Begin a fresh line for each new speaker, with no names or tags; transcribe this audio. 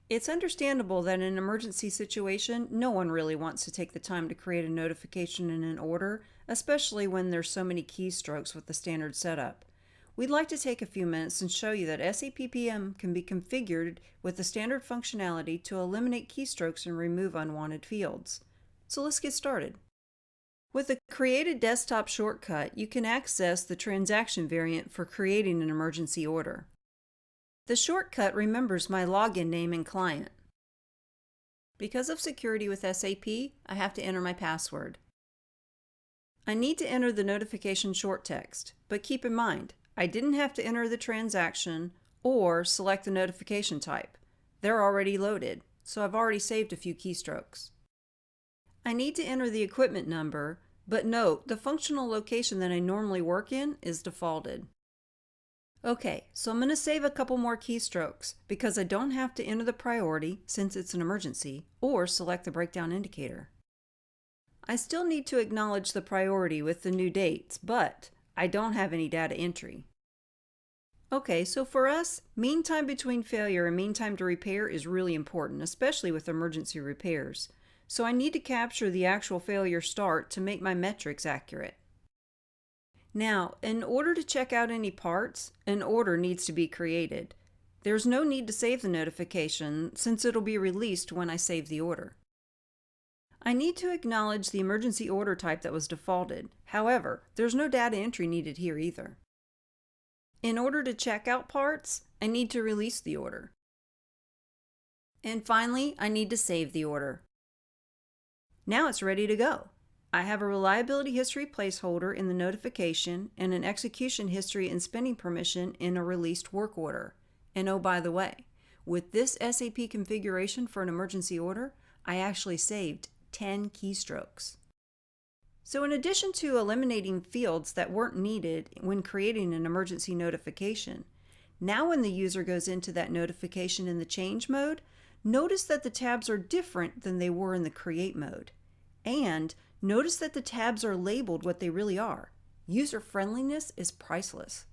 It's understandable that in an emergency situation, no one really wants to take the time to create a notification in an order, especially when there's so many keystrokes with the standard setup. We'd like to take a few minutes and show you that SAP PM can be configured with the standard functionality to eliminate keystrokes and remove unwanted fields. So let's get started. With the Created Desktop shortcut, you can access the transaction variant for creating an emergency order. The shortcut remembers my login name and client. Because of security with SAP, I have to enter my password. I need to enter the notification short text, but keep in mind, I didn't have to enter the transaction or select the notification type. They're already loaded, so I've already saved a few keystrokes. I need to enter the equipment number, but note the functional location that I normally work in is defaulted. Okay, so I'm going to save a couple more keystrokes because I don't have to enter the priority since it's an emergency or select the breakdown indicator. I still need to acknowledge the priority with the new dates, but I don't have any data entry. Okay, so for us, mean time between failure and mean time to repair is really important, especially with emergency repairs. So I need to capture the actual failure start to make my metrics accurate. Now, in order to check out any parts, an order needs to be created. There's no need to save the notification since it'll be released when I save the order. I need to acknowledge the emergency order type that was defaulted. However, there's no data entry needed here either. In order to check out parts, I need to release the order. And finally, I need to save the order. Now it's ready to go. I have a reliability history placeholder in the notification and an execution history and spending permission in a released work order. And oh, by the way, with this SAP configuration for an emergency order, I actually saved 10 keystrokes. So in addition to eliminating fields that weren't needed when creating an emergency notification, now when the user goes into that notification in the change mode, notice that the tabs are different than they were in the create mode. And notice that the tabs are labeled what they really are. User friendliness is priceless.